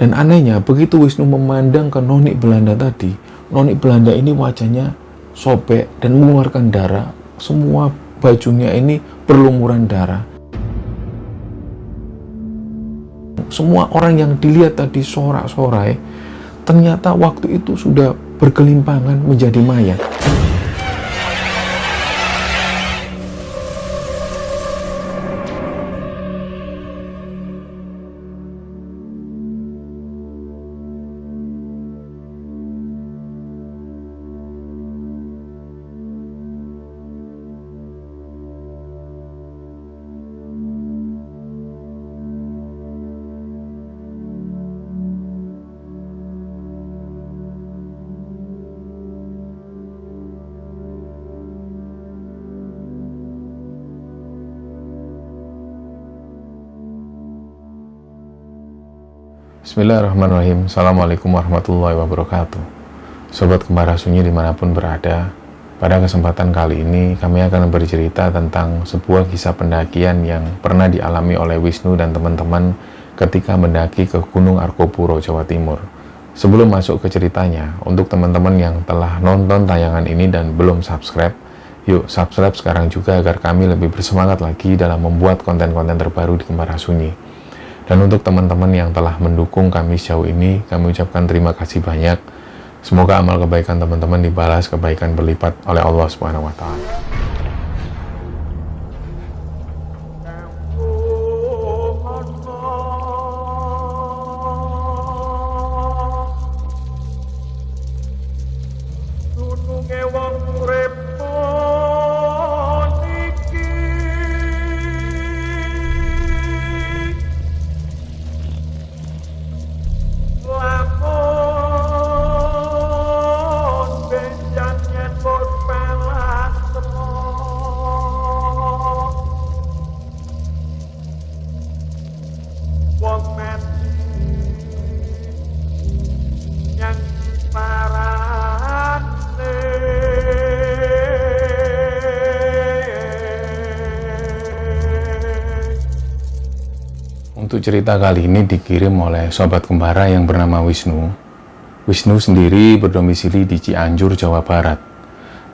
Dan anehnya, begitu Wisnu memandang ke noni Belanda tadi, noni Belanda ini wajahnya sobek dan mengeluarkan darah. Semua bajunya ini berlumuran darah. Semua orang yang dilihat tadi sorak-sorai, ternyata waktu itu sudah bergelimpangan menjadi mayat. Bismillahirrahmanirrahim. Assalamualaikum warahmatullahi wabarakatuh. Sobat Kembara Sunyi dimanapun berada, pada kesempatan kali ini kami akan bercerita tentang sebuah kisah pendakian yang pernah dialami oleh Wisnu dan teman-teman ketika mendaki ke Gunung Arkopuro, Jawa Timur. Sebelum masuk ke ceritanya, untuk teman-teman yang telah nonton tayangan ini dan belum subscribe, yuk subscribe sekarang juga agar kami lebih bersemangat lagi dalam membuat konten-konten terbaru di Kembara Sunyi. Dan untuk teman-teman yang telah mendukung kami sejauh ini, kami ucapkan terima kasih banyak. Semoga amal kebaikan teman-teman dibalas kebaikan berlipat oleh Allah Subhanahu wa Ta'ala. Untuk cerita kali ini dikirim oleh sobat kembara yang bernama Wisnu. Wisnu sendiri berdomisili di Cianjur, Jawa Barat.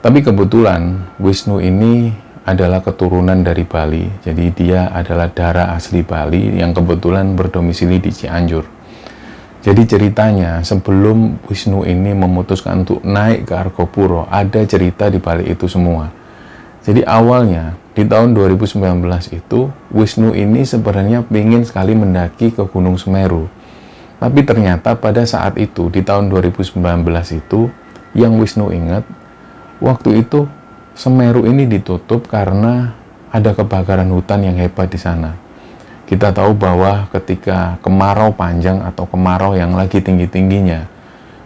Tapi kebetulan Wisnu ini adalah keturunan dari Bali. Jadi dia adalah darah asli Bali yang kebetulan berdomisili di Cianjur. Jadi ceritanya sebelum Wisnu ini memutuskan untuk naik ke Arkopuro, ada cerita di balik itu semua. Jadi awalnya di tahun 2019 itu Wisnu ini sebenarnya ingin sekali mendaki ke Gunung Semeru. Tapi ternyata pada saat itu di tahun 2019 itu yang Wisnu ingat, waktu itu Semeru ini ditutup karena ada kebakaran hutan yang hebat di sana. Kita tahu bahwa ketika kemarau panjang atau kemarau yang lagi tinggi-tingginya,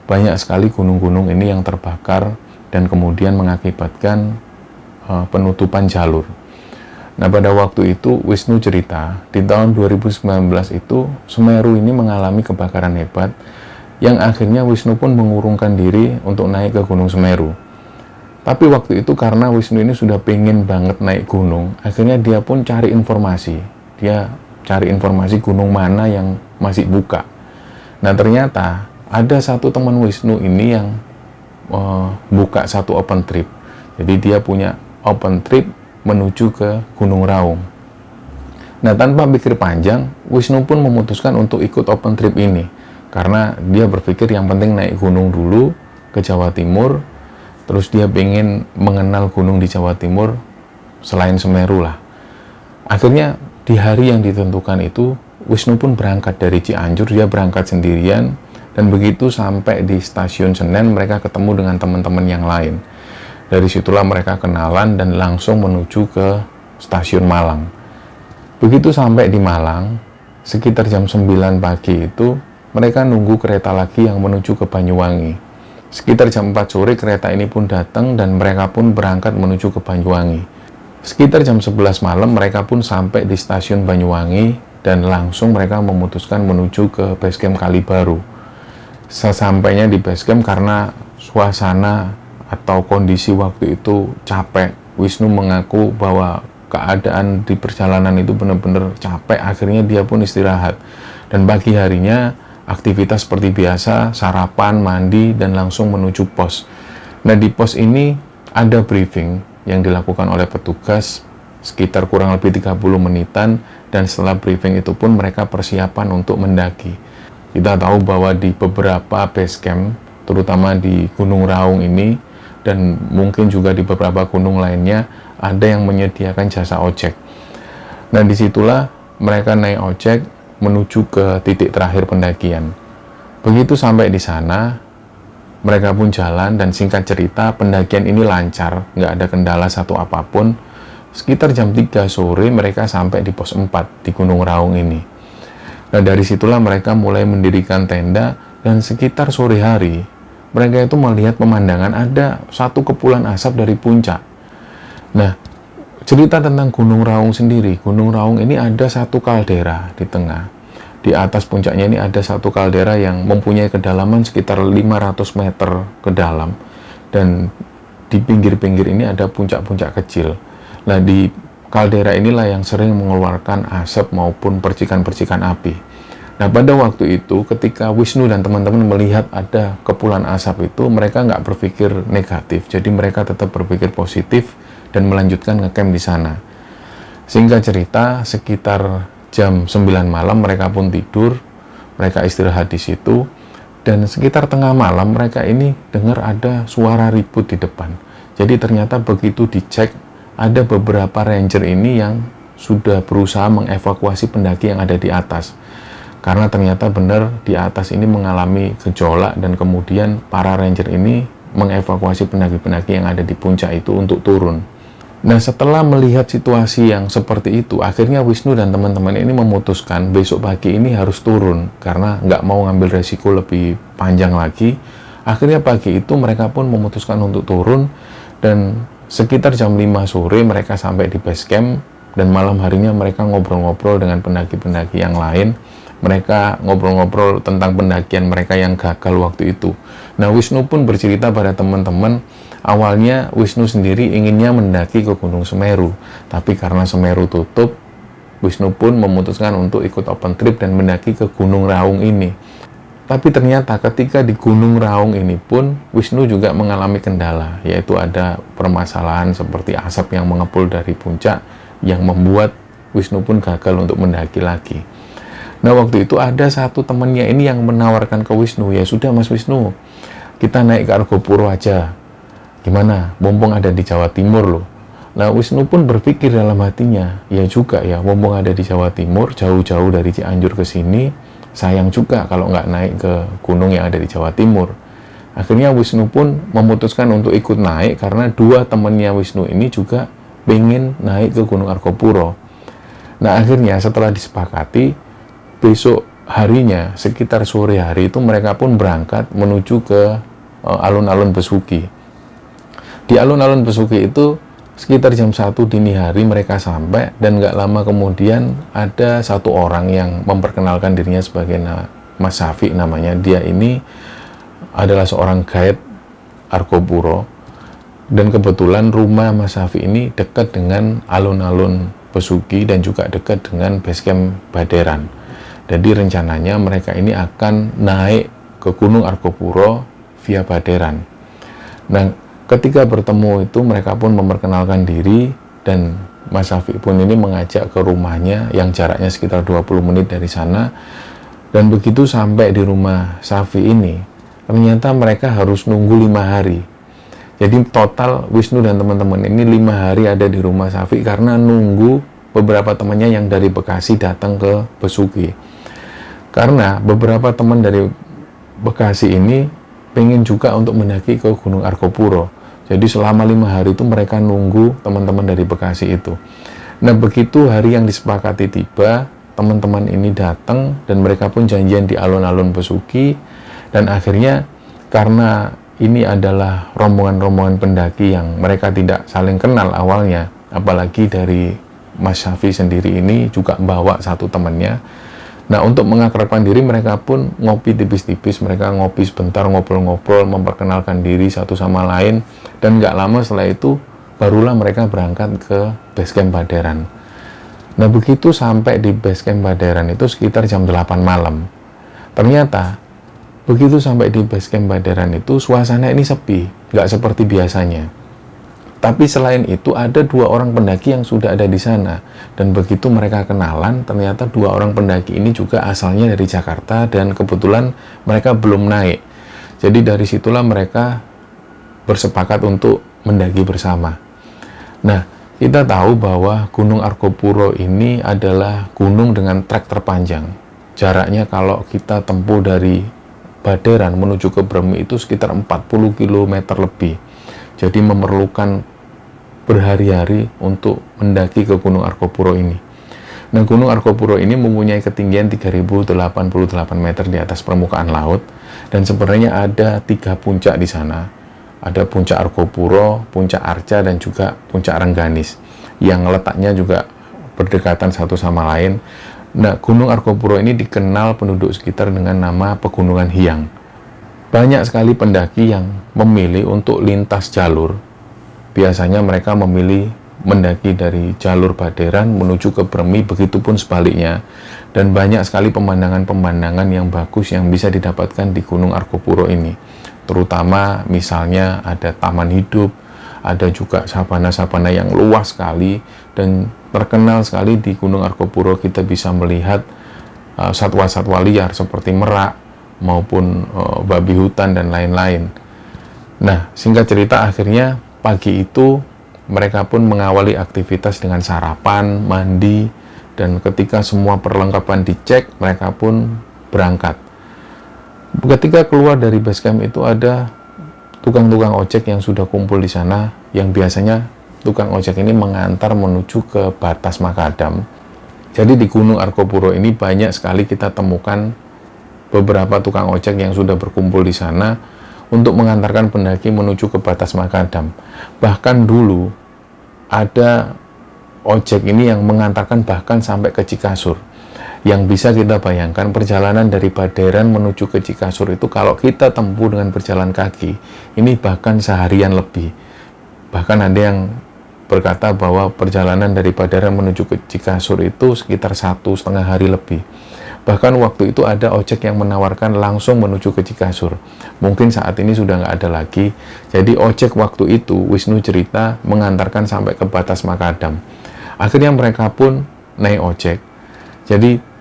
banyak sekali gunung-gunung ini yang terbakar dan kemudian mengakibatkan penutupan jalur. Nah, pada waktu itu Wisnu cerita, di tahun 2019 itu Semeru ini mengalami kebakaran hebat yang akhirnya Wisnu pun mengurungkan diri untuk naik ke Gunung Semeru. Tapi waktu itu karena Wisnu ini sudah pengen banget naik gunung, akhirnya dia pun cari informasi. Dia cari informasi gunung mana yang masih buka. Nah, ternyata ada satu teman Wisnu ini yang buka satu open trip. Jadi dia punya open trip menuju ke Gunung Raung. Nah, tanpa pikir panjang, Wisnu pun memutuskan untuk ikut open trip ini karena dia berpikir yang penting naik gunung dulu ke Jawa Timur, terus dia pengen mengenal gunung di Jawa Timur selain Semeru lah. Akhirnya di hari yang ditentukan itu Wisnu pun berangkat dari Cianjur, dia berangkat sendirian, dan begitu sampai di stasiun Senen mereka ketemu dengan teman-teman yang lain. Dari situlah mereka kenalan dan langsung menuju ke stasiun Malang. Begitu sampai di Malang, sekitar jam 9 pagi itu, mereka nunggu kereta lagi yang menuju ke Banyuwangi. Sekitar jam 4 sore kereta ini pun datang dan mereka pun berangkat menuju ke Banyuwangi. Sekitar jam 11 malam mereka pun sampai di stasiun Banyuwangi dan langsung mereka memutuskan menuju ke basecamp Kalibaru. Sesampainya di basecamp karena suasana atau kondisi waktu itu capek, Wisnu mengaku bahwa keadaan di perjalanan itu benar-benar capek, akhirnya dia pun istirahat. Dan pagi harinya aktivitas seperti biasa, sarapan, mandi, dan langsung menuju pos. Nah, di pos ini ada briefing yang dilakukan oleh petugas sekitar kurang lebih 30 menitan, dan setelah briefing itu pun mereka persiapan untuk mendaki. Kita tahu bahwa di beberapa base camp, terutama di Gunung Raung ini, dan mungkin juga di beberapa gunung lainnya, ada yang menyediakan jasa ojek. Nah, disitulah mereka naik ojek menuju ke titik terakhir pendakian. Begitu sampai di sana, mereka pun jalan, dan singkat cerita, pendakian ini lancar, nggak ada kendala satu apapun. Sekitar jam 3 sore, mereka sampai di pos 4 di Gunung Raung ini. Nah, dari situlah mereka mulai mendirikan tenda, dan sekitar sore hari, mereka itu melihat pemandangan ada satu kepulan asap dari puncak. Nah, cerita tentang Gunung Raung sendiri, Gunung Raung ini ada satu kaldera di tengah. Di atas puncaknya ini ada satu kaldera yang mempunyai kedalaman sekitar 500 meter ke dalam, dan di pinggir-pinggir ini ada puncak-puncak kecil. Nah, di kaldera inilah yang sering mengeluarkan asap maupun percikan-percikan api. Nah, pada waktu itu ketika Wisnu dan teman-teman melihat ada kepulan asap itu, mereka nggak berpikir negatif, jadi mereka tetap berpikir positif dan melanjutkan ngecamp di sana. Singkat cerita, sekitar jam 9 malam mereka pun tidur, mereka istirahat di situ, dan sekitar tengah malam mereka ini dengar ada suara ribut di depan. Jadi ternyata begitu dicek, ada beberapa ranger ini yang sudah berusaha mengevakuasi pendaki yang ada di atas. Karena ternyata benar di atas ini mengalami gejolak, dan kemudian para ranger ini mengevakuasi pendaki-pendaki yang ada di puncak itu untuk turun. Nah, setelah melihat situasi yang seperti itu, akhirnya Wisnu dan teman-teman ini memutuskan besok pagi ini harus turun, karena nggak mau ngambil resiko lebih panjang lagi. Akhirnya pagi itu mereka pun memutuskan untuk turun, dan sekitar jam 5 sore mereka sampai di base camp, dan malam harinya mereka ngobrol-ngobrol dengan pendaki-pendaki yang lain. Mereka ngobrol-ngobrol tentang pendakian mereka yang gagal waktu itu. Nah, Wisnu pun bercerita pada teman-teman, awalnya Wisnu sendiri inginnya mendaki ke Gunung Semeru, tapi karena Semeru tutup, Wisnu pun memutuskan untuk ikut open trip dan mendaki ke Gunung Raung ini. Tapi ternyata ketika di Gunung Raung ini pun, Wisnu juga mengalami kendala, yaitu ada permasalahan seperti asap yang mengepul dari puncak, yang membuat Wisnu pun gagal untuk mendaki lagi. Nah, waktu itu ada satu temannya ini yang menawarkan ke Wisnu, ya sudah Mas Wisnu, kita naik ke Argopuro aja. Gimana? Mumpung ada di Jawa Timur loh. Nah, Wisnu pun berpikir dalam hatinya, ya juga ya, mumpung ada di Jawa Timur, jauh-jauh dari Cianjur ke sini, sayang juga kalau nggak naik ke gunung yang ada di Jawa Timur. Akhirnya Wisnu pun memutuskan untuk ikut naik, karena dua temannya Wisnu ini juga pengen naik ke Gunung Argopuro. Nah, akhirnya setelah disepakati, besok harinya sekitar sore hari itu mereka pun berangkat menuju ke alun-alun Besuki. Di alun-alun Besuki itu sekitar jam 1 dini hari mereka sampai, dan nggak lama kemudian ada satu orang yang memperkenalkan dirinya sebagai Mas Safi namanya. Dia ini adalah seorang guide Argopuro, dan kebetulan rumah Mas Safi ini dekat dengan alun-alun Besuki dan juga dekat dengan basecamp Baderan. Jadi rencananya mereka ini akan naik ke Gunung Argopuro via Baderan. Nah, ketika bertemu itu mereka pun memperkenalkan diri, dan Mas Safi pun ini mengajak ke rumahnya yang jaraknya sekitar 20 menit dari sana. Dan begitu sampai di rumah Safi ini, ternyata mereka harus nunggu 5 hari. Jadi total Wisnu dan teman-teman ini 5 hari ada di rumah Safi karena nunggu beberapa temannya yang dari Bekasi datang ke Besuki. Karena beberapa teman dari Bekasi ini pengen juga untuk mendaki ke Gunung Argopuro. Jadi selama 5 hari itu mereka nunggu teman-teman dari Bekasi itu. Nah, begitu hari yang disepakati tiba, teman-teman ini datang dan mereka pun janjian di alun-alun Besuki. Dan akhirnya karena ini adalah rombongan-rombongan pendaki yang mereka tidak saling kenal awalnya, apalagi dari Mas Safi sendiri ini juga bawa satu temannya. Nah, untuk mengakrabkan diri mereka pun ngopi tipis-tipis, mereka ngopi sebentar, ngobrol-ngobrol, memperkenalkan diri satu sama lain, dan nggak lama setelah itu barulah mereka berangkat ke basecamp Baderan. Nah, begitu sampai di basecamp Baderan itu sekitar jam 8 malam. Ternyata begitu sampai di base camp Baderan itu suasana ini sepi, nggak seperti biasanya. Tapi selain itu ada 2 orang pendaki yang sudah ada di sana, dan begitu mereka kenalan, ternyata 2 orang pendaki ini juga asalnya dari Jakarta dan kebetulan mereka belum naik. Jadi dari situlah mereka bersepakat untuk mendaki bersama. Nah, kita tahu bahwa Gunung Argopuro ini adalah gunung dengan trek terpanjang. Jaraknya kalau kita tempuh dari Baderan menuju ke Bremi itu sekitar 40 km lebih. Jadi memerlukan berhari-hari untuk mendaki ke Gunung Argopuro ini. Nah, Gunung Argopuro ini mempunyai ketinggian 3088 meter di atas permukaan laut, dan sebenarnya ada 3 puncak di sana. Ada puncak Argopuro, puncak Arca, dan juga puncak Rengganis, yang letaknya juga berdekatan satu sama lain. Nah, Gunung Argopuro ini dikenal penduduk sekitar dengan nama Pegunungan Hyang. Banyak sekali pendaki yang memilih untuk lintas jalur. Biasanya mereka memilih mendaki dari jalur Baderan menuju ke Bremi, begitupun sebaliknya. Dan banyak sekali pemandangan-pemandangan yang bagus yang bisa didapatkan di Gunung Argopuro ini. Terutama misalnya ada taman hidup, ada juga sabana-sabana yang luas sekali, dan terkenal sekali di Gunung Argopuro kita bisa melihat satwa-satwa liar seperti merak maupun babi hutan dan lain-lain. Nah, singkat cerita akhirnya pagi itu mereka pun mengawali aktivitas dengan sarapan, mandi, dan ketika semua perlengkapan dicek, mereka pun berangkat. Ketika keluar dari base camp itu ada tukang-tukang ojek yang sudah kumpul di sana, yang biasanya tukang ojek ini mengantar menuju ke batas Makadam. Jadi di Gunung Argopuro ini banyak sekali kita temukan beberapa tukang ojek yang sudah berkumpul di sana untuk mengantarkan pendaki menuju ke batas Makadam. Bahkan dulu ada ojek ini yang mengantarkan bahkan sampai ke Cikasur. Yang bisa kita bayangkan perjalanan dari Baderan menuju ke Cikasur itu kalau kita tempuh dengan berjalan kaki, ini bahkan seharian lebih. Bahkan ada yang berkata bahwa perjalanan dari Baderan menuju ke Cikasur itu sekitar 1,5 hari lebih. Bahkan waktu itu ada ojek yang menawarkan langsung menuju ke Cikasur. Mungkin saat ini sudah nggak ada lagi. Jadi ojek waktu itu, Wisnu cerita, mengantarkan sampai ke batas Makadam. Akhirnya mereka pun naik ojek. Jadi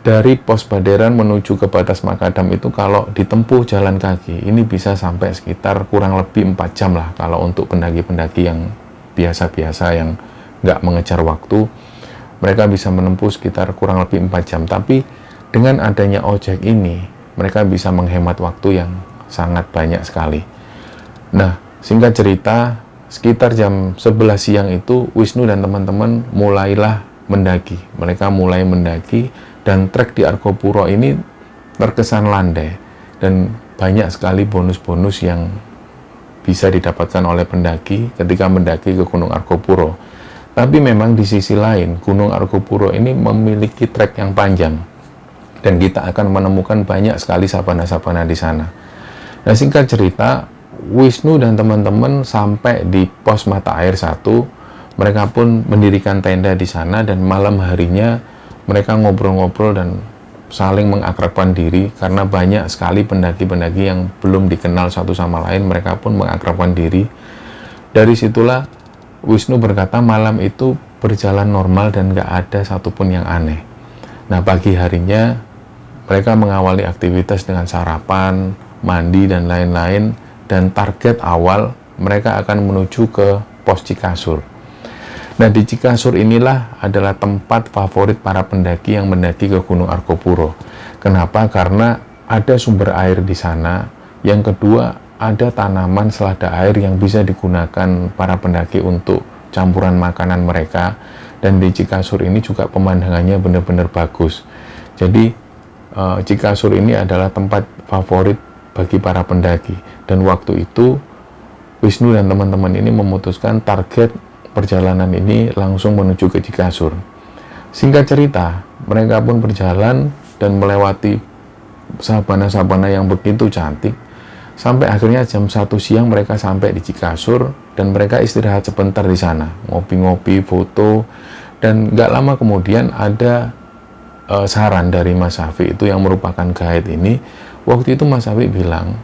dari pos Baderan menuju ke batas Makadam itu kalau ditempuh jalan kaki, ini bisa sampai sekitar kurang lebih 4 jam lah kalau untuk pendaki-pendaki yang biasa-biasa yang nggak mengejar waktu. Mereka bisa menempuh sekitar kurang lebih 4 jam. Tapi dengan adanya ojek ini, mereka bisa menghemat waktu yang sangat banyak sekali. Nah, singkat cerita, sekitar jam 11 siang itu, Wisnu dan teman-teman mulailah mendaki. Mereka mulai mendaki, dan trek di Argopuro ini terkesan landai. Dan banyak sekali bonus-bonus yang bisa didapatkan oleh pendaki ketika mendaki ke Gunung Argopuro. Tapi memang di sisi lain, Gunung Argopuro ini memiliki trek yang panjang. Dan kita akan menemukan banyak sekali sabana-sabana di sana. Nah, singkat cerita, Wisnu dan teman-teman sampai di pos mata air 1, mereka pun mendirikan tenda di sana, dan malam harinya mereka ngobrol-ngobrol dan saling mengakrabkan diri, karena banyak sekali pendaki-pendaki yang belum dikenal satu sama lain, mereka pun mengakrabkan diri. Dari situlah Wisnu berkata malam itu berjalan normal dan gak ada satupun yang aneh. Nah, pagi harinya mereka mengawali aktivitas dengan sarapan, mandi, dan lain-lain, dan target awal mereka akan menuju ke pos Cikasur. Nah, di Cikasur inilah adalah tempat favorit para pendaki yang mendaki ke Gunung Argopuro. Kenapa? Karena ada sumber air di sana. Yang kedua, ada tanaman selada air yang bisa digunakan para pendaki untuk campuran makanan mereka. Dan di Cikasur ini juga pemandangannya benar-benar bagus. Jadi Cikasur ini adalah tempat favorit bagi para pendaki. Dan waktu itu Wisnu dan teman-teman ini memutuskan target perjalanan ini langsung menuju ke Cikasur. Singkat cerita, mereka pun berjalan dan melewati sabana-sabana yang begitu cantik. Sampai akhirnya jam 1 siang mereka sampai di Cikasur, dan mereka istirahat sebentar di sana, ngopi-ngopi, foto, dan nggak lama kemudian ada saran dari Mas Syafiq itu yang merupakan guide ini. Waktu itu Mas Syafiq bilang,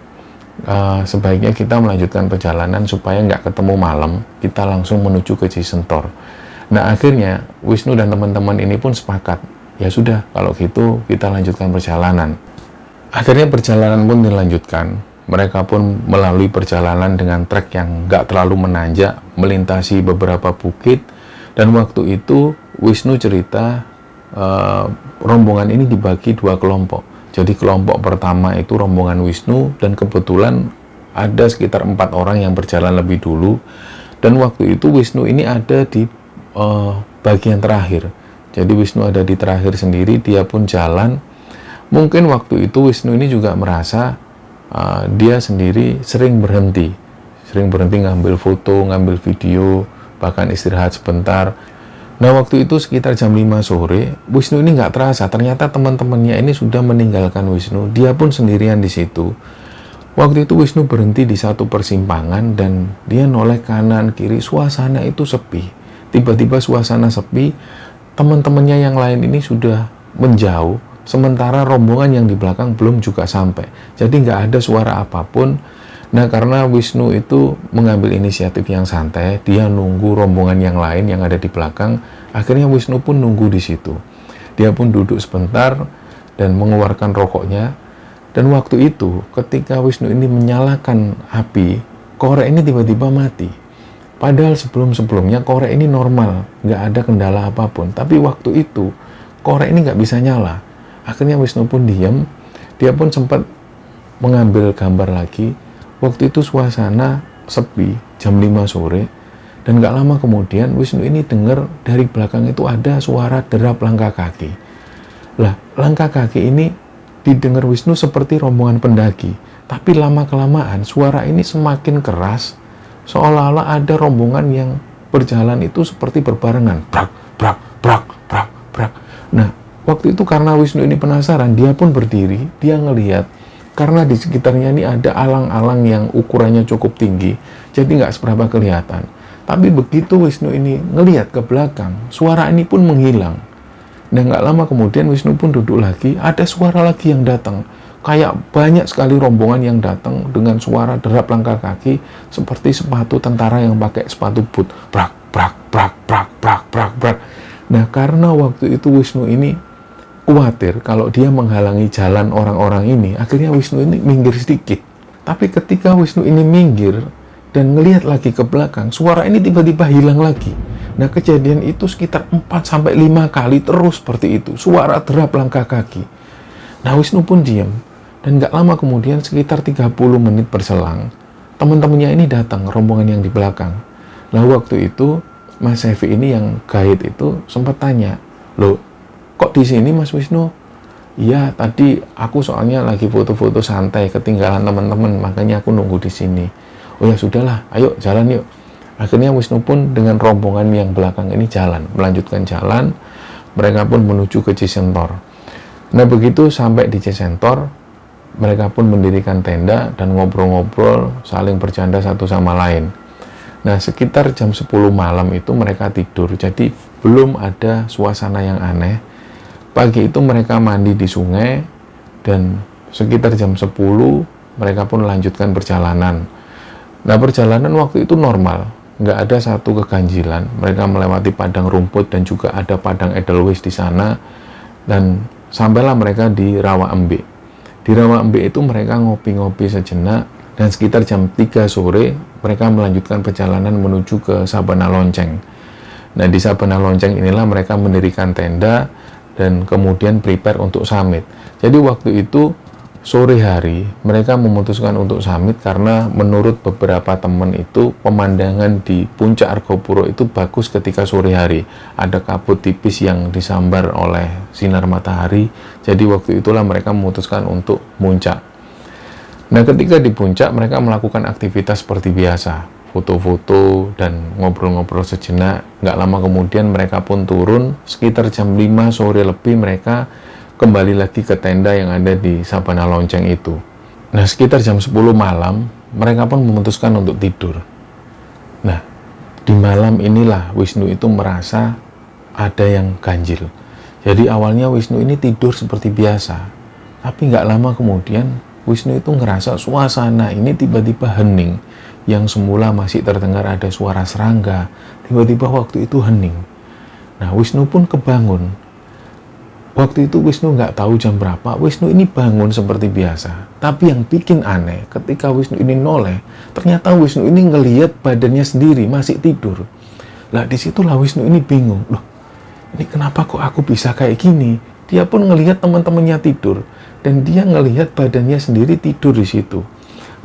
sebaiknya kita melanjutkan perjalanan supaya nggak ketemu malam, kita langsung menuju ke Cisentor. Nah, akhirnya Wisnu dan teman-teman ini pun sepakat, ya sudah, kalau gitu kita lanjutkan perjalanan. Akhirnya perjalanan pun dilanjutkan. Mereka pun melalui perjalanan dengan trek yang nggak terlalu menanjak, melintasi beberapa bukit. Dan waktu itu Wisnu cerita, rombongan ini dibagi 2 kelompok. Jadi kelompok pertama itu rombongan Wisnu, dan kebetulan ada sekitar 4 orang yang berjalan lebih dulu. Dan waktu itu Wisnu ini ada di bagian terakhir. Jadi Wisnu ada di terakhir sendiri, dia pun jalan. Mungkin waktu itu Wisnu ini juga merasa dia sendiri sering berhenti ngambil foto, ngambil video, bahkan istirahat sebentar. Nah, waktu itu sekitar jam 5 sore, Wisnu ini nggak terasa, ternyata teman-temannya ini sudah meninggalkan Wisnu. Dia pun sendirian di situ. Waktu itu Wisnu berhenti di satu persimpangan dan dia noleh kanan kiri, suasana itu sepi. Tiba-tiba suasana sepi, teman-temannya yang lain ini sudah menjauh, sementara rombongan yang di belakang belum juga sampai. Jadi nggak ada suara apapun. Nah, karena Wisnu itu mengambil inisiatif yang santai, dia nunggu rombongan yang lain yang ada di belakang. Akhirnya Wisnu pun nunggu di situ. Dia pun duduk sebentar dan mengeluarkan rokoknya. Dan waktu itu, ketika Wisnu ini menyalakan api, korek ini tiba-tiba mati. Padahal sebelum-sebelumnya korek ini normal, nggak ada kendala apapun. Tapi waktu itu, korek ini nggak bisa nyala. Akhirnya Wisnu pun diam. Dia pun sempat mengambil gambar lagi. Waktu itu suasana sepi, jam 5 sore, dan gak lama kemudian Wisnu ini dengar dari belakang itu ada suara derap langkah kaki. Lah, langkah kaki ini didengar Wisnu seperti rombongan pendaki, tapi lama-kelamaan suara ini semakin keras, seolah-olah ada rombongan yang berjalan itu seperti berbarengan, brak, brak, brak, brak, brak. Nah, waktu itu karena Wisnu ini penasaran, dia pun berdiri, dia ngelihat. Karena di sekitarnya ini ada alang-alang yang ukurannya cukup tinggi, jadi nggak seberapa kelihatan. Tapi begitu Wisnu ini ngelihat ke belakang, suara ini pun menghilang. Dan nggak lama kemudian Wisnu pun duduk lagi, ada suara lagi yang datang. Kayak banyak sekali rombongan yang datang dengan suara derap langkah kaki, seperti sepatu tentara yang pakai sepatu boot. Brak, brak, brak, brak, brak, brak, brak. Nah, karena waktu itu Wisnu ini khawatir kalau dia menghalangi jalan orang-orang ini, akhirnya Wisnu ini minggir sedikit. Tapi ketika Wisnu ini minggir dan ngelihat lagi ke belakang, suara ini tiba-tiba hilang lagi. Nah, kejadian itu sekitar 4-5 kali terus seperti itu, suara derap langkah kaki. Nah, Wisnu pun diam, dan gak lama kemudian sekitar 30 menit berselang, teman-temannya ini datang, rombongan yang di belakang. Nah, waktu itu Mas Syafiq ini yang guide itu sempat tanya, "Loh, kok di sini Mas Wisnu?" "Iya, tadi aku soalnya lagi foto-foto santai, ketinggalan teman-teman, makanya aku nunggu di sini." "Oh ya sudahlah, ayo jalan yuk." Akhirnya Wisnu pun dengan rombongan yang belakang ini jalan, melanjutkan jalan. Mereka pun menuju ke Cisentor. Nah, begitu sampai di Cisentor, mereka pun mendirikan tenda dan ngobrol-ngobrol, saling bercanda satu sama lain. Nah, sekitar jam 10 malam itu mereka tidur, jadi belum ada suasana yang aneh. Pagi itu mereka mandi di sungai, dan sekitar jam 10 mereka pun melanjutkan perjalanan. Nah, perjalanan waktu itu normal, nggak ada satu keganjilan. Mereka melewati padang rumput dan juga ada padang edelweiss di sana, dan sampailah mereka di Rawa Embik. Di Rawa Embik itu mereka ngopi-ngopi sejenak, dan sekitar jam 3 sore mereka melanjutkan perjalanan menuju ke Sabana Lonceng. Nah, di Sabana Lonceng inilah mereka mendirikan tenda dan kemudian prepare untuk summit. Jadi waktu itu sore hari mereka memutuskan untuk summit karena menurut beberapa teman itu pemandangan di puncak Argopuro itu bagus ketika sore hari. Ada kabut tipis yang disambar oleh sinar matahari. Jadi waktu itulah mereka memutuskan untuk muncak. Nah, ketika di puncak mereka melakukan aktivitas seperti biasa, foto-foto dan ngobrol-ngobrol sejenak. Nggak lama kemudian mereka pun turun, sekitar jam 5 sore lebih mereka kembali lagi ke tenda yang ada di Sabana Lonceng itu. Nah, sekitar jam 10 malam mereka pun memutuskan untuk tidur. Nah, di malam inilah Wisnu itu merasa ada yang ganjil. Jadi awalnya Wisnu ini tidur seperti biasa, tapi nggak lama kemudian Wisnu itu ngerasa suasana ini tiba-tiba hening. Yang semula masih terdengar ada suara serangga, tiba-tiba waktu itu hening. Nah, Wisnu pun kebangun. Waktu itu Wisnu nggak tahu jam berapa, Wisnu ini bangun seperti biasa. Tapi yang bikin aneh, ketika Wisnu ini noleh, ternyata Wisnu ini ngelihat badannya sendiri masih tidur. Lah disitulah Wisnu ini bingung, loh ini kenapa kok aku bisa kayak gini? Dia pun ngelihat teman-temannya tidur, dan dia ngelihat badannya sendiri tidur di situ.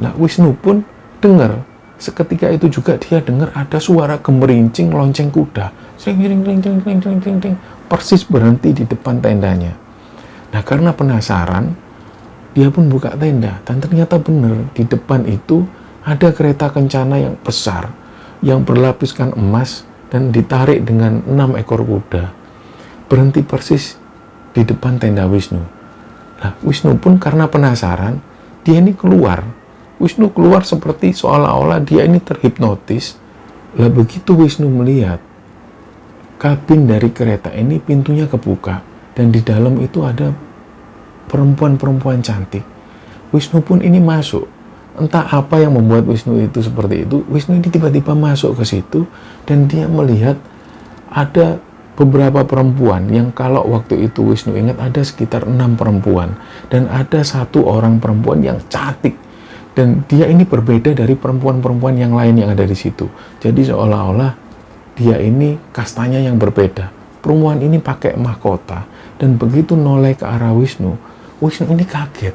Nah, Wisnu pun dengar, seketika itu juga dia dengar ada suara gemerincing lonceng kuda. Sering, persis berhenti di depan tendanya. Nah, karena penasaran, dia pun buka tenda, dan ternyata benar, di depan itu ada kereta kencana yang besar, yang berlapiskan emas, dan ditarik dengan 6 ekor kuda. Berhenti persis di depan tenda Wisnu. Nah, Wisnu pun karena penasaran, dia ini keluar. Wisnu keluar seperti seolah-olah dia ini terhipnotis. Lah begitu Wisnu melihat, kabin dari kereta ini pintunya kebuka, dan di dalam itu ada perempuan-perempuan cantik. Wisnu pun ini masuk. Entah apa yang membuat Wisnu itu seperti itu, Wisnu ini tiba-tiba masuk ke situ, dan dia melihat ada beberapa perempuan yang kalau waktu itu Wisnu ingat ada sekitar 6 perempuan, dan ada 1 orang perempuan yang cantik, dan dia ini berbeda dari perempuan-perempuan yang lain yang ada di situ. Jadi seolah-olah dia ini kastanya yang berbeda. Perempuan ini pakai mahkota, dan begitu noleh ke arah Wisnu, Wisnu ini kaget.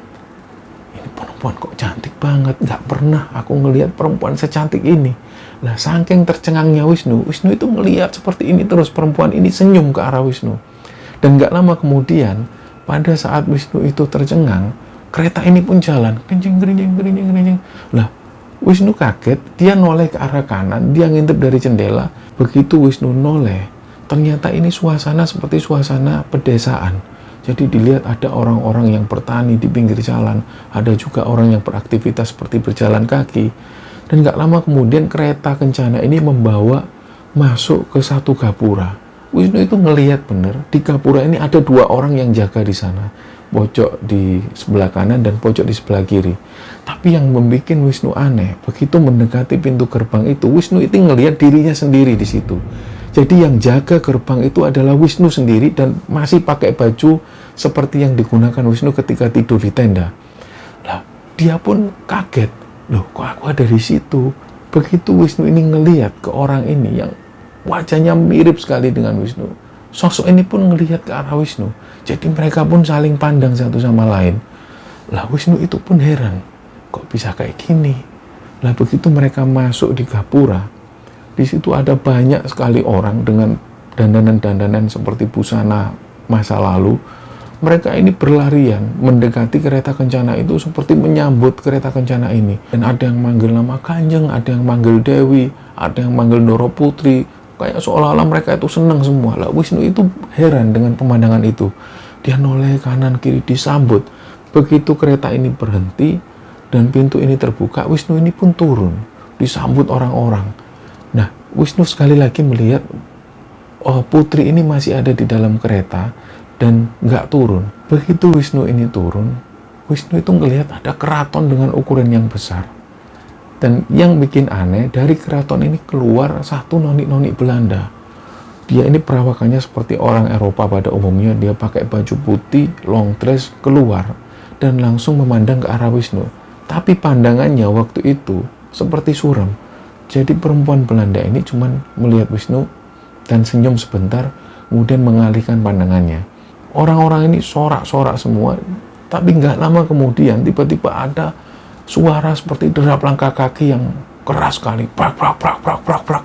Ini perempuan kok cantik banget, nggak pernah aku ngelihat perempuan secantik ini. Nah, saking tercengangnya Wisnu itu ngelihat seperti ini terus, perempuan ini senyum ke arah Wisnu. Dan nggak lama kemudian, pada saat Wisnu itu tercengang, kereta ini pun jalan. Gerincing. Lah, Wisnu kaget, dia noleh ke arah kanan, dia ngintip dari jendela. Begitu Wisnu noleh, ternyata ini suasana seperti suasana pedesaan. Jadi dilihat ada orang-orang yang bertani di pinggir jalan, ada juga orang yang beraktivitas seperti berjalan kaki. Dan gak lama kemudian kereta kencana ini membawa masuk ke satu gapura. Wisnu itu ngelihat bener, di gapura ini ada 2 orang yang jaga di sana. Pojok di sebelah kanan dan pojok di sebelah kiri. Tapi yang membuat Wisnu aneh, begitu mendekati pintu gerbang itu, Wisnu itu ngelihat dirinya sendiri di situ. Jadi yang jaga gerbang itu adalah Wisnu sendiri, dan masih pakai baju seperti yang digunakan Wisnu ketika tidur di tenda. Lah, dia pun kaget. Loh, kok aku ada di situ? Begitu Wisnu ini ngelihat ke orang ini yang wajahnya mirip sekali dengan Wisnu. Sosok ini pun ngelihat ke arah Wisnu. Jadi mereka pun saling pandang satu sama lain. Lah, Wisnu itu pun heran. Kok bisa kayak gini? Lah, begitu mereka masuk di gapura, di situ ada banyak sekali orang dengan dandanan-dandanan seperti busana masa lalu. Mereka ini berlarian mendekati kereta kencana itu seperti menyambut kereta kencana ini. Dan ada yang manggil nama Kanjeng, ada yang manggil Dewi, ada yang manggil Ndoro Putri. Kayak seolah-olah mereka itu senang semua. Lah, Wisnu itu heran dengan pemandangan itu. Dia noleh kanan kiri disambut. Begitu kereta ini berhenti dan pintu ini terbuka, Wisnu ini pun turun, disambut orang-orang. Nah, Wisnu sekali lagi melihat putri ini masih ada di dalam kereta dan nggak turun. Begitu Wisnu ini turun, Wisnu itu ngelihat ada keraton dengan ukuran yang besar. Dan yang bikin aneh, dari keraton ini keluar satu noni-noni Belanda. Dia ini perawakannya seperti orang Eropa pada umumnya. Dia pakai baju putih, long dress, keluar dan langsung memandang ke arah Wisnu. Tapi pandangannya waktu itu seperti suram. Jadi perempuan Belanda ini cuman melihat Wisnu dan senyum sebentar, kemudian mengalihkan pandangannya. Orang-orang ini sorak-sorak semua, tapi nggak lama kemudian tiba-tiba ada suara seperti derap langkah kaki yang keras sekali. Prak, prak, prak, prak, prak, prak.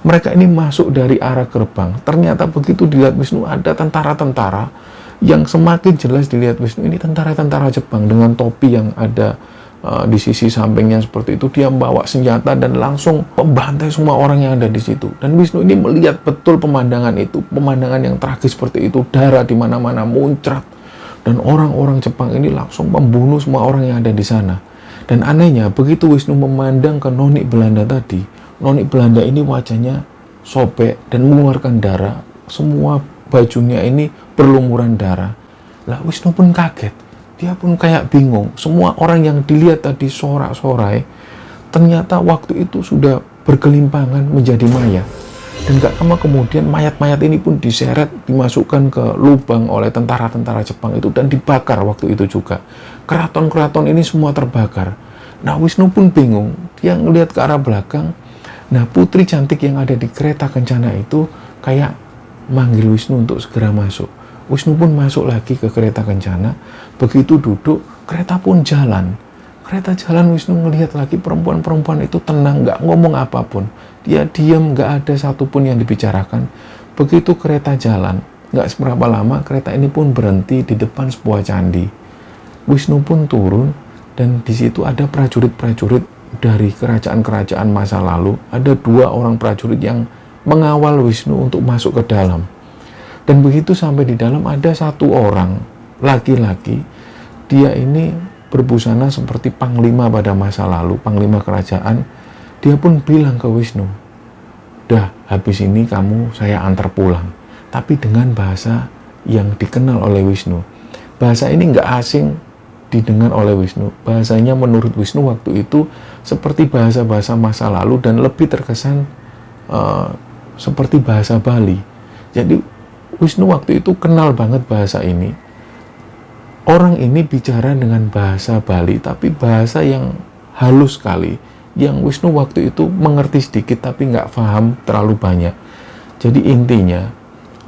Mereka ini masuk dari arah gerbang. Ternyata begitu dilihat Wisnu ada tentara-tentara yang semakin jelas dilihat Wisnu ini tentara-tentara Jepang dengan topi yang ada di sisi sampingnya seperti itu. Dia membawa senjata dan langsung membantai semua orang yang ada di situ. Dan Wisnu ini melihat betul pemandangan itu, pemandangan yang tragis seperti itu. Darah di mana-mana muncrat dan orang-orang Jepang ini langsung membunuh semua orang yang ada di sana. Dan anehnya, begitu Wisnu memandang ke noni Belanda tadi, noni Belanda ini wajahnya sobek dan mengeluarkan darah. Semua bajunya ini berlumuran darah. Lah Wisnu pun kaget, dia pun kayak bingung. Semua orang yang dilihat tadi sorak-sorai, ternyata waktu itu sudah bergelimpangan menjadi mayat. Dan gak lama kemudian mayat-mayat ini pun diseret, dimasukkan ke lubang oleh tentara-tentara Jepang itu dan dibakar waktu itu juga. Keraton-keraton ini semua terbakar. Nah Wisnu pun bingung, dia ngelihat ke arah belakang. Nah putri cantik yang ada di kereta kencana itu kayak manggil Wisnu untuk segera masuk. Wisnu pun masuk lagi ke kereta kencana. Begitu duduk, kereta pun jalan. Kereta jalan, Wisnu ngelihat lagi perempuan-perempuan itu tenang, nggak ngomong apapun. Dia diam, nggak ada satupun yang dibicarakan. Begitu kereta jalan, nggak seberapa lama kereta ini pun berhenti di depan sebuah candi. Wisnu pun turun, dan di situ ada prajurit-prajurit dari kerajaan-kerajaan masa lalu. Ada 2 orang prajurit yang mengawal Wisnu untuk masuk ke dalam. Dan begitu sampai di dalam, ada 1 orang laki-laki. Dia ini berbusana seperti panglima pada masa lalu, panglima kerajaan. Dia pun bilang ke Wisnu, "Dah, habis ini kamu saya antar pulang." Tapi dengan bahasa yang dikenal oleh Wisnu. Bahasa ini nggak asing didengar oleh Wisnu. Bahasanya menurut Wisnu waktu itu seperti bahasa-bahasa masa lalu dan lebih terkesan seperti bahasa Bali. Jadi Wisnu waktu itu kenal banget bahasa ini. Orang ini bicara dengan bahasa Bali, tapi bahasa yang halus sekali, yang Wisnu waktu itu mengerti sedikit, tapi nggak paham terlalu banyak. Jadi intinya,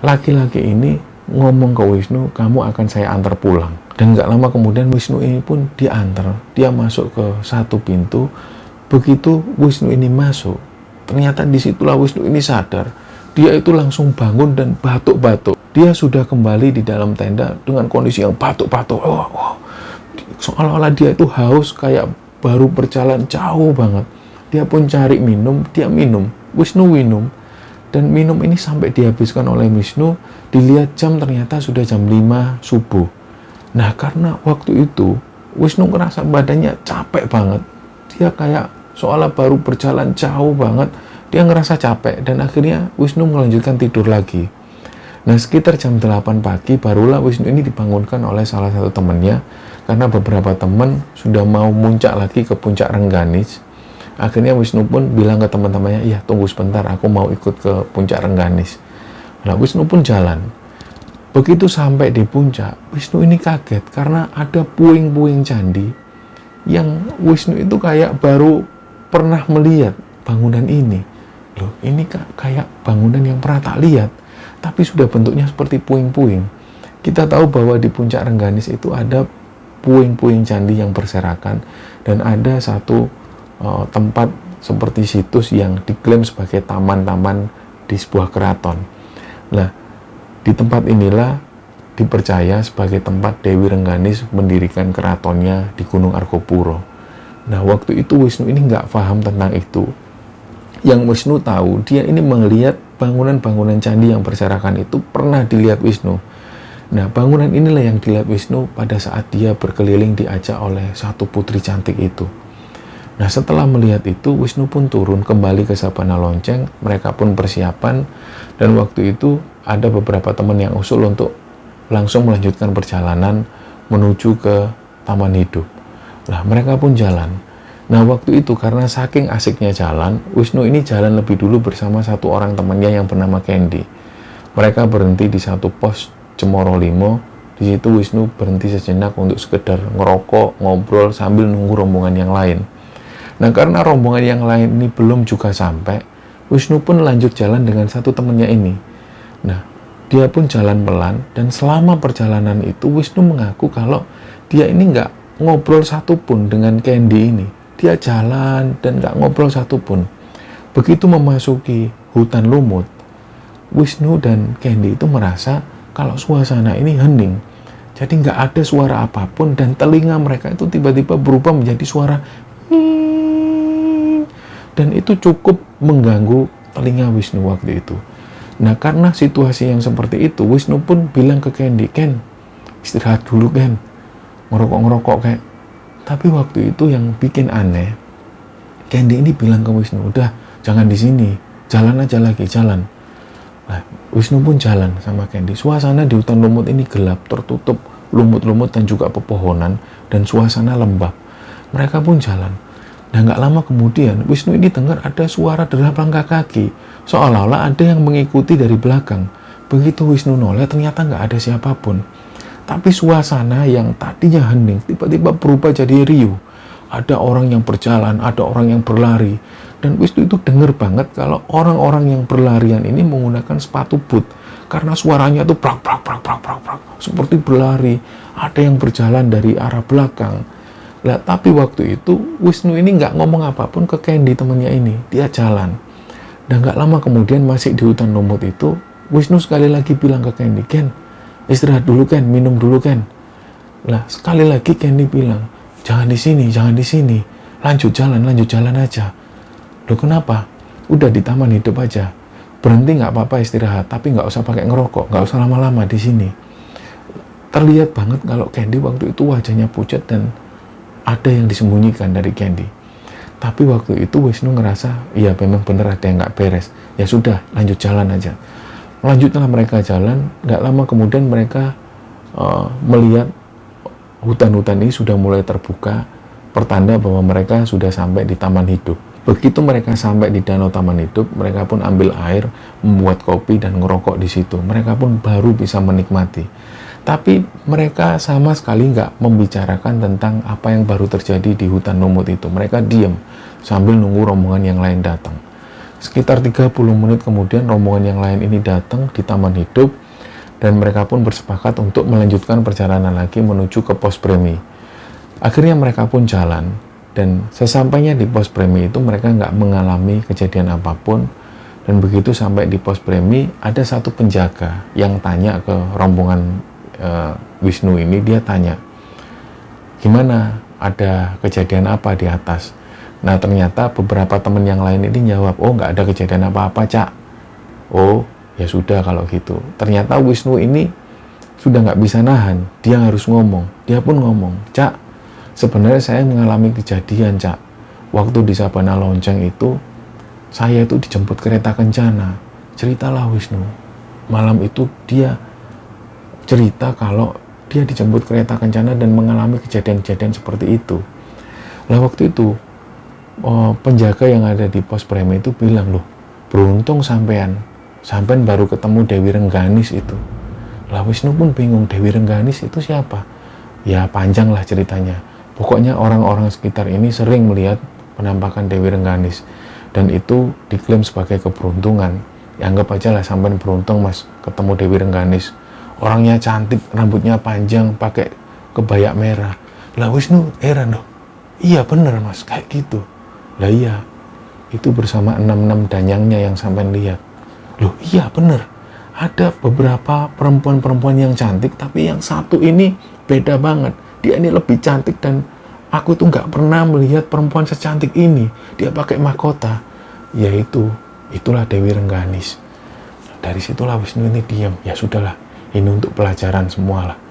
laki-laki ini ngomong ke Wisnu, "Kamu akan saya antar pulang." Dan nggak lama kemudian Wisnu ini pun diantar. Dia masuk ke satu pintu. Begitu Wisnu ini masuk, ternyata disitulah Wisnu ini sadar. Dia itu langsung bangun dan batuk-batuk. Dia sudah kembali di dalam tenda dengan kondisi yang batuk-batuk. Seolah-olah dia itu haus, kayak baru berjalan jauh banget. Dia pun cari minum, dia minum. Wisnu minum. Dan minum ini sampai dihabiskan oleh Wisnu. Dilihat jam, ternyata sudah jam 5 subuh. Nah, karena waktu itu Wisnu ngerasa badannya capek banget. Dia kayak seolah baru berjalan jauh banget. Dia ngerasa capek dan akhirnya Wisnu melanjutkan tidur lagi. Nah, sekitar jam 8 pagi barulah Wisnu ini dibangunkan oleh salah satu temannya, karena beberapa teman sudah mau muncak lagi ke puncak Rengganis. Akhirnya Wisnu pun bilang ke teman-temannya, "Iya, tunggu sebentar, aku mau ikut ke puncak Rengganis." Nah, Wisnu pun jalan. Begitu sampai di puncak, Wisnu ini kaget karena ada puing-puing candi yang Wisnu itu kayak baru pernah melihat bangunan ini. Loh, ini kayak bangunan yang pernah tak lihat, tapi sudah bentuknya seperti puing-puing. Kita tahu bahwa di puncak Rengganis itu ada puing-puing candi yang berserakan, dan ada satu tempat seperti situs yang diklaim sebagai taman-taman di sebuah keraton. Nah, di tempat inilah dipercaya sebagai tempat Dewi Rengganis mendirikan keratonnya di Gunung Argopuro. Nah, waktu itu Wisnu ini nggak paham tentang itu. Yang Wisnu tahu, dia ini melihat bangunan-bangunan candi yang berserakan itu pernah dilihat Wisnu. Nah, bangunan inilah yang dilihat Wisnu pada saat dia berkeliling diajak oleh satu putri cantik itu. Nah, setelah melihat itu, Wisnu pun turun kembali ke Sabana Lonceng. Mereka pun persiapan, dan waktu itu ada beberapa teman yang usul untuk langsung melanjutkan perjalanan menuju ke Taman Hidup. Nah, mereka pun jalan. Nah, waktu itu karena saking asiknya jalan, Wisnu ini jalan lebih dulu bersama satu orang temannya yang bernama Candy. Mereka berhenti di satu pos Cemoro Limo. Di situ Wisnu berhenti sejenak untuk sekedar ngerokok, ngobrol sambil nunggu rombongan yang lain. Nah, karena rombongan yang lain ini belum juga sampai, Wisnu pun lanjut jalan dengan satu temannya ini. Nah, dia pun jalan pelan, dan selama perjalanan itu Wisnu mengaku kalau dia ini nggak ngobrol satupun dengan Candy ini. Dia jalan dan nggak ngobrol satupun. Begitu memasuki hutan lumut, Wisnu dan Candy itu merasa kalau suasana ini hening. Jadi nggak ada suara apapun, dan telinga mereka itu tiba-tiba berubah menjadi suara dan itu cukup mengganggu telinga Wisnu waktu itu. Nah, karena situasi yang seperti itu, Wisnu pun bilang ke Candy, "Ken, istirahat dulu, Ken. Ngerokok-ngerokok kayak." Tapi waktu itu yang bikin aneh, Candy ini bilang ke Wisnu, "Udah, jangan di sini. Jalan aja lagi, jalan." Nah, Wisnu pun jalan sama Candy. Suasana di hutan lumut ini gelap, tertutup lumut-lumut dan juga pepohonan, dan suasana lembab. Mereka pun jalan. Nah, nggak lama kemudian, Wisnu ini dengar ada suara derap langkah kaki, seolah-olah ada yang mengikuti dari belakang. Begitu Wisnu noleh, ternyata nggak ada siapapun. Tapi suasana yang tadinya hening, tiba-tiba berubah jadi riuh. Ada orang yang berjalan, ada orang yang berlari. Dan Wisnu itu dengar banget kalau orang-orang yang berlarian ini menggunakan sepatu boot. Karena suaranya tuh prak, prak, prak, prak, prak, prak. Seperti berlari. Ada yang berjalan dari arah belakang. Lah, tapi waktu itu Wisnu ini nggak ngomong apapun ke Candy, temannya ini. Dia jalan. Dan nggak lama kemudian masih di hutan lumut itu, Wisnu sekali lagi bilang ke Candy, "Ken, istirahat dulu Ken, minum dulu Ken." Lah, sekali lagi Candy bilang, jangan di sini, lanjut jalan aja." "Loh, kenapa? Udah di taman hidup aja. Berhenti nggak apa-apa istirahat, tapi nggak usah pakai ngerokok, nggak usah lama-lama di sini." Terlihat banget kalau Candy waktu itu wajahnya pucat dan ada yang disembunyikan dari Candy. Tapi waktu itu Wisnu ngerasa, iya memang bener ada yang nggak beres. Ya sudah, lanjut jalan aja. Lanjutlah mereka jalan. Nggak lama kemudian mereka melihat hutan-hutan ini sudah mulai terbuka, pertanda bahwa mereka sudah sampai di taman hidup. Begitu mereka sampai di danau taman hidup, mereka pun ambil air, membuat kopi dan ngerokok di situ. Mereka pun baru bisa menikmati. Tapi mereka sama sekali nggak membicarakan tentang apa yang baru terjadi di hutan lumut itu. Mereka diam sambil nunggu rombongan yang lain datang. Sekitar 30 menit kemudian rombongan yang lain ini datang di taman hidup, dan mereka pun bersepakat untuk melanjutkan perjalanan lagi menuju ke pos premi. Akhirnya mereka pun jalan, dan sesampainya di pos premi itu mereka nggak mengalami kejadian apapun. Dan begitu sampai di pos premi, ada satu penjaga yang tanya ke rombongan Wisnu ini. Dia tanya, "Gimana? Ada kejadian apa di atas?" Nah, ternyata beberapa teman yang lain ini jawab, "Oh, nggak ada kejadian apa-apa, Cak." "Oh, ya sudah kalau gitu." Ternyata Wisnu ini sudah nggak bisa nahan. Dia harus ngomong. Dia pun ngomong, "Cak, sebenarnya saya mengalami kejadian, Cak. Waktu di Sabana Lonceng itu, saya itu dijemput kereta kencana." Ceritalah Wisnu. Malam itu dia cerita kalau dia dijemput kereta kencana dan mengalami kejadian-kejadian seperti itu. Lah, waktu itu penjaga yang ada di pos premi itu bilang, "Loh, beruntung sampean baru ketemu Dewi Rengganis itu." Lah, Wisnu pun bingung, Dewi Rengganis itu siapa? Ya, panjang lah ceritanya. Pokoknya orang-orang sekitar ini sering melihat penampakan Dewi Rengganis, dan itu diklaim sebagai keberuntungan. Ya, anggap aja lah sampean beruntung mas ketemu Dewi Rengganis. Orangnya cantik, rambutnya panjang, pakai kebaya merah. Lah, Wisnu heran loh. Iya bener mas, kayak gitu. Lah iya, itu bersama 6 danyangnya yang sampean lihat. Loh iya bener, ada beberapa perempuan-perempuan yang cantik, tapi yang satu ini beda banget. Dia ini lebih cantik dan aku tuh nggak pernah melihat perempuan secantik ini. Dia pakai mahkota. Yaitu, itulah Dewi Rengganis. Dari situlah Wisnu ini diam. Ya sudahlah, ini untuk pelajaran semualah.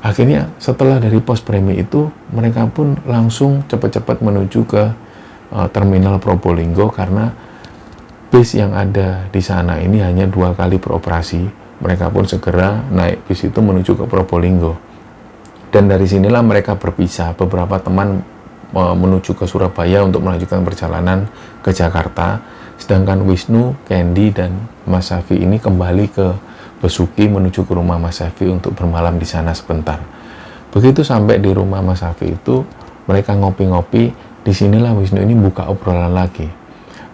Akhirnya setelah dari pos premi itu, mereka pun langsung cepat-cepat menuju ke terminal Probolinggo, karena bis yang ada di sana ini hanya 2 kali beroperasi. Mereka pun segera naik bis itu menuju ke Probolinggo. Dan dari sinilah mereka berpisah. Beberapa teman menuju ke Surabaya untuk melanjutkan perjalanan ke Jakarta. Sedangkan Wisnu, Candy, dan Mas Safi ini kembali ke Besuki menuju ke rumah Mas Safi untuk bermalam di sana sebentar. Begitu sampai di rumah Mas Safi itu, mereka ngopi-ngopi. Disinilah Wisnu ini buka obrolan lagi.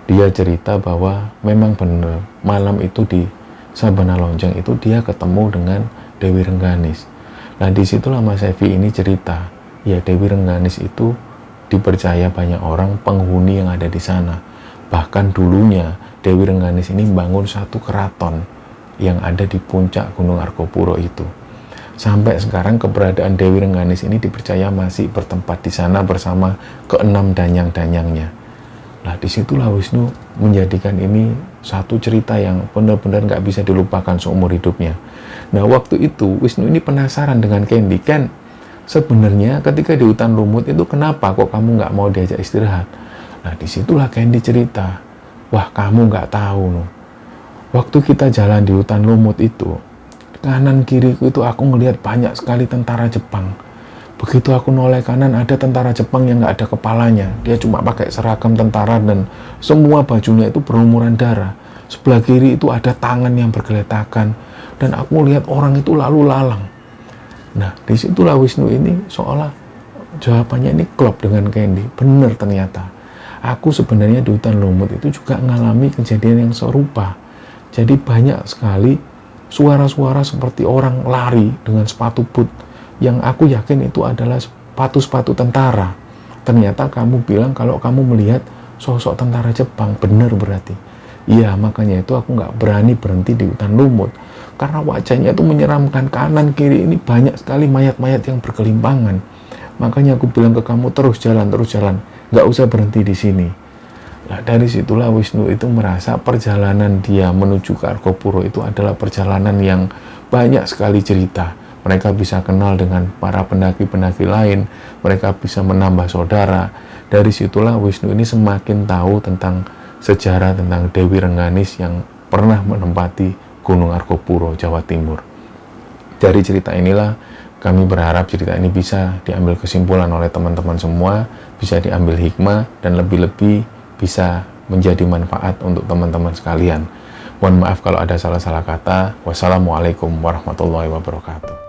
Dia cerita bahwa memang benar malam itu di Sabana Lonceng itu dia ketemu dengan Dewi Rengganis. Nah, disitulah Mas Safi ini cerita, ya Dewi Rengganis itu dipercaya banyak orang penghuni yang ada di sana. Bahkan dulunya Dewi Rengganis ini bangun satu keraton yang ada di puncak Gunung Argopuro itu. Sampai sekarang keberadaan Dewi Rengganis ini dipercaya masih bertempat di sana bersama ke-6 danyang-danyangnya. Nah, disitulah Wisnu menjadikan ini satu cerita yang benar-benar nggak bisa dilupakan seumur hidupnya. Nah, waktu itu Wisnu ini penasaran dengan Candy. "Ken, sebenarnya ketika di hutan lumut itu kenapa kok kamu nggak mau diajak istirahat?" Nah, disitulah Candy cerita, "Wah, kamu nggak tahu loh. Waktu kita jalan di hutan lumut itu, kanan kiriku itu aku ngelihat banyak sekali tentara Jepang. Begitu aku noleh kanan, ada tentara Jepang yang nggak ada kepalanya. Dia cuma pakai seragam tentara dan semua bajunya itu berlumuran darah. Sebelah kiri itu ada tangan yang bergeletakan. Dan aku lihat orang itu lalu lalang. Nah, disitulah Wisnu ini seolah jawabannya ini klop dengan Candy. Benar ternyata. Aku sebenarnya di hutan lumut itu juga mengalami kejadian yang serupa. Jadi banyak sekali suara-suara seperti orang lari dengan sepatu boot yang aku yakin itu adalah sepatu-sepatu tentara. Ternyata kamu bilang kalau kamu melihat sosok tentara Jepang, benar berarti. Iya, makanya itu aku nggak berani berhenti di hutan lumut. Karena wajahnya itu menyeramkan, kanan kiri ini banyak sekali mayat-mayat yang bergelimpangan. Makanya aku bilang ke kamu terus jalan, nggak usah berhenti di sini. Nah, dari situlah Wisnu itu merasa perjalanan dia menuju ke Argopuro itu adalah perjalanan yang banyak sekali cerita. Mereka bisa kenal dengan para pendaki-pendaki lain, mereka bisa menambah saudara. Dari situlah Wisnu ini semakin tahu tentang sejarah tentang Dewi Rengganis yang pernah menempati Gunung Argopuro, Jawa Timur. Dari cerita inilah kami berharap cerita ini bisa diambil kesimpulan oleh teman-teman semua, bisa diambil hikmah, dan lebih-lebih bisa menjadi manfaat untuk teman-teman sekalian. Mohon maaf kalau ada salah-salah kata. Wassalamualaikum warahmatullahi wabarakatuh.